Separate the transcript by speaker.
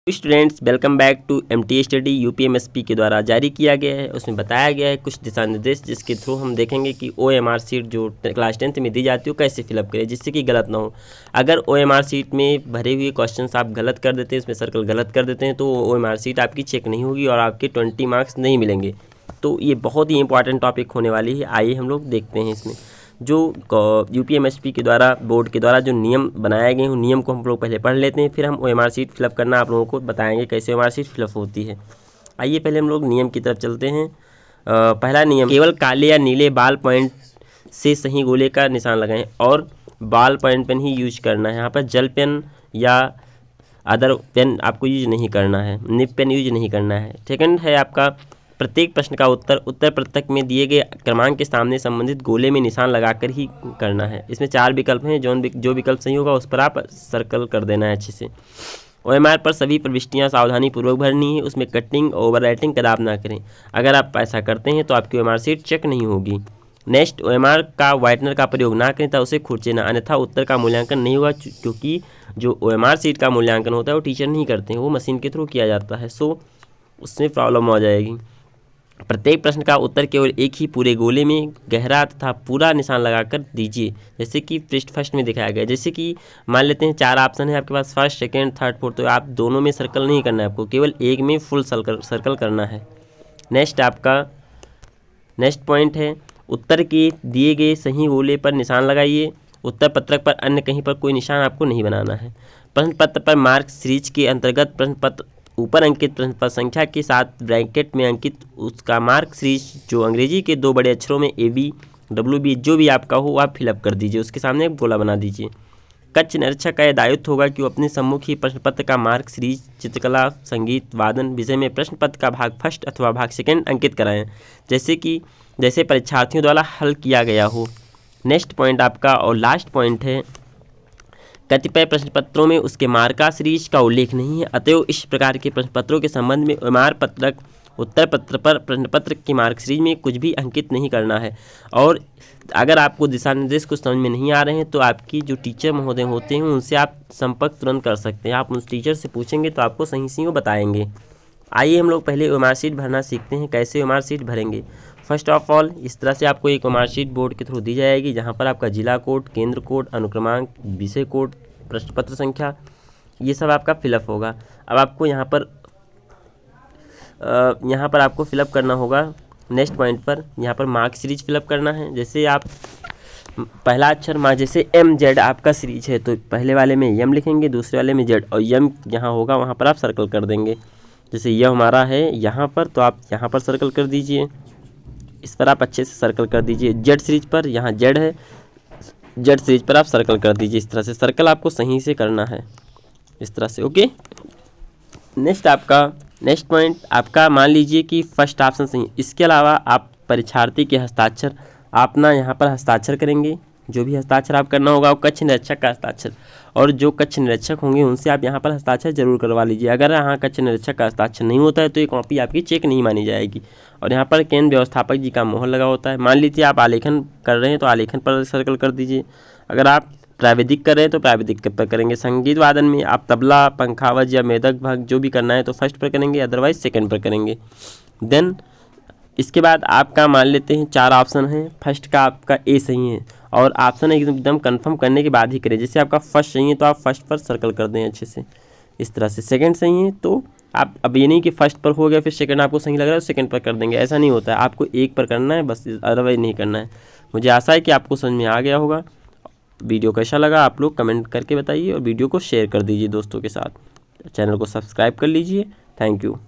Speaker 1: Students welcome back to MT study UPMSP के द्वारा जारी किया गया है। उसमें बताया गया है कुछ दिशा निर्देश जिसके थ्रू हम देखेंगे कि ओएमआर सीट जो क्लास 10th में दी जाती है वो कैसे फिलअप करें जिससे कि गलत ना हो। अगर ओएमआर सीट में भरे हुए क्वेश्चंस आप गलत कर देते हैं, इसमें सर्कल गलत कर देते हैं, तो ओएमआर सीट आपकी चेक नहीं होगी और आपके 20 मार्क्स नहीं मिलेंगे। तो ये बहुत ही इंपॉर्टेंट टॉपिक होने वाली है। आइए हम लोग देखते हैं इसमें जो यूपीएमएसपी के द्वारा बोर्ड के द्वारा जो नियम बनाए गए हैं उन नियम को हम लोग पहले पढ़ लेते हैं, फिर हम ओएमआर सीट फिलअप करना आप लोगों को बताएंगे कैसे ओएमआर सीट फिलअप होती है। आइए पहले हम लोग नियम की तरफ चलते हैं। पहला नियम, केवल काले या नीले बाल पॉइंट से सही गोले का निशान लगाएं और बाल पॉइंट पेन ही यूज करना है। यहाँ पर जेल पेन या अदर पेन आपको यूज नहीं करना है, निब पेन यूज नहीं करना है। सेकंड है आपका, प्रत्येक प्रश्न का उत्तर पत्रक में दिए गए क्रमांक के सामने संबंधित गोले में निशान लगाकर ही करना है। इसमें 4 विकल्प हैं, जो विकल्प सही होगा उस पर आप सर्कल कर देना है अच्छे से। ओएमआर पर सभी प्रविष्टियां सावधानी पूर्वक भरनी है, उसमें कटिंग ओवर राइटिंग कदाप ना करें। अगर आप ऐसा करते हैं तो आपकी ओएमआर सीट चेक नहीं होगी। नेक्स्ट, ओएमआर का व्हाइटनर का प्रयोग ना करें तथा उसे खुरचेना, अन्यथा उत्तर का मूल्यांकन नहीं होगा, क्योंकि जो ओएमआर सीट का मूल्यांकन होता है वो टीचर नहीं करते हैं, वो मशीन के थ्रू किया जाता है। सो उसमें प्रॉब्लम हो जाएगी। प्रत्येक प्रश्न का उत्तर केवल एक ही पूरे गोले में गहरा तथा पूरा निशान लगाकर दीजिए, जैसे कि पृष्ठ फर्स्ट में दिखाया गया। जैसे कि मान लेते हैं 4 ऑप्शन है आपके पास, फर्स्ट सेकंड थर्ड फोर्थ, तो आप दोनों में सर्कल नहीं करना है, आपको केवल एक में फुल सर्कल करना है। नेक्स्ट आपका नेक्स्ट पॉइंट है, उत्तर के दिए गए सही गोले पर निशान लगाइए। उत्तर पत्रक पर अन्य कहीं पर कोई निशान आपको नहीं बनाना है। प्रश्न पत्र पर मार्क सीरीज के अंतर्गत प्रश्न पत्र ऊपर अंकित प्रश्न पत्र संख्या के साथ ब्रैकेट में अंकित उसका मार्क सीरीज जो अंग्रेजी के 2 बड़े अक्षरों में AB WB जो भी आपका हो आप फिलअप कर दीजिए, उसके सामने एक गोला बना दीजिए। कक्ष निरीक्षक का यह दायित्व होगा कि वो अपने सम्मुख ही प्रश्न पत्र का मार्क सीरीज चित्रकला संगीत वादन विषय में प्रश्न पत्र का भाग फर्स्ट अथवा भाग सेकंड अंकित कराएं, जैसे परीक्षार्थियों द्वारा हल किया गया हो। नेक्स्ट पॉइंट आपका और लास्ट पॉइंट है, कतिपय प्रश्न पत्रों में उसके मार्का सीरीज का उल्लेख नहीं है, अतएव इस प्रकार के प्रश्न पत्रों के संबंध में ओएमआर पत्रक उत्तर पत्र पर प्रश्न पत्र की मार्क सीरीज में कुछ भी अंकित नहीं करना है। और अगर आपको दिशा निर्देश कुछ समझ में नहीं आ रहे हैं तो आपकी जो टीचर महोदय होते हैं उनसे आप संपर्क तुरंत कर सकते हैं। आप उस टीचर से पूछेंगे तो आपको सही वो बताएंगे। आइए हम लोग पहले ओएमआर सीट भरना सीखते हैं, कैसे ओएमआर सीट भरेंगे। फर्स्ट ऑफ ऑल इस तरह से आपको एक ओएमआर सीट बोर्ड के थ्रू दी जाएगी, जहां पर आपका जिला कोड, केंद्र कोड, अनुक्रमांक, विषय कोड, प्रश्न पत्र संख्या, ये सब आपका फिलअप होगा। अब आपको यहाँ पर आपको फिलअप करना होगा। नेक्स्ट पॉइंट पर यहाँ पर मार्क सीरीज फिलअप करना है। जैसे आप पहला अक्षर मार्क, जैसे MZ आपका सीरीज है तो पहले वाले में M लिखेंगे, दूसरे वाले में Z, और M यहाँ होगा वहाँ पर आप सर्कल कर देंगे। जैसे यह हमारा है यहाँ पर, तो आप यहाँ पर सर्कल कर दीजिए, इस पर आप अच्छे से सर्कल कर दीजिए। Z सीरीज पर यहाँ Z है, Z सीरीज पर आप सर्कल कर दीजिए। इस तरह से सर्कल आपको सही से करना है, इस तरह से। ओके, नेक्स्ट पॉइंट आपका, मान लीजिए कि फर्स्ट ऑप्शन सही। इसके अलावा आप परीक्षार्थी के हस्ताक्षर आप ना यहाँ पर हस्ताक्षर करेंगे, जो भी हस्ताक्षर आप करना होगा वो कक्ष निरीक्षक का हस्ताक्षर, और जो कक्ष निरीक्षक होंगे उनसे आप यहाँ पर हस्ताक्षर जरूर करवा लीजिए। अगर यहाँ कक्ष निरीक्षक का हस्ताक्षर नहीं होता है तो ये कॉपी आपकी चेक नहीं मानी जाएगी। और यहाँ पर केंद्र व्यवस्थापक जी का मोहर लगा होता है। मान लीजिए आप आलेखन कर रहे हैं तो आलेखन पर सर्कल कर दीजिए। अगर आप प्राविधिक कर रहे हैं तो प्राविधिक पर करेंगे। संगीत वादन में आप तबला, पंखावज या मेदक भाग जो भी करना है तो फर्स्ट पर करेंगे, अदरवाइज सेकंड पर करेंगे। देन इसके बाद आपका मान लेते हैं 4 ऑप्शन हैं, फर्स्ट का आपका A सही है, और ऑप्शन एकदम कंफर्म करने के बाद ही करें। जैसे आपका फर्स्ट सही है तो आप फर्स्ट पर सर्कल कर दें अच्छे से, इस तरह से। सेकंड सही है तो आप, अब ये नहीं कि फर्स्ट पर हो गया फिर सेकंड आपको सही लग रहा है तो सेकंड पर कर देंगे, ऐसा नहीं होता है। आपको एक पर करना है बस, अदरवाइज नहीं करना है। मुझे आशा है कि आपको समझ में आ गया होगा। वीडियो कैसा लगा आप लोग कमेंट करके बताइए, और वीडियो को शेयर कर दीजिए दोस्तों के साथ। चैनल को सब्सक्राइब कर लीजिए। Thank you.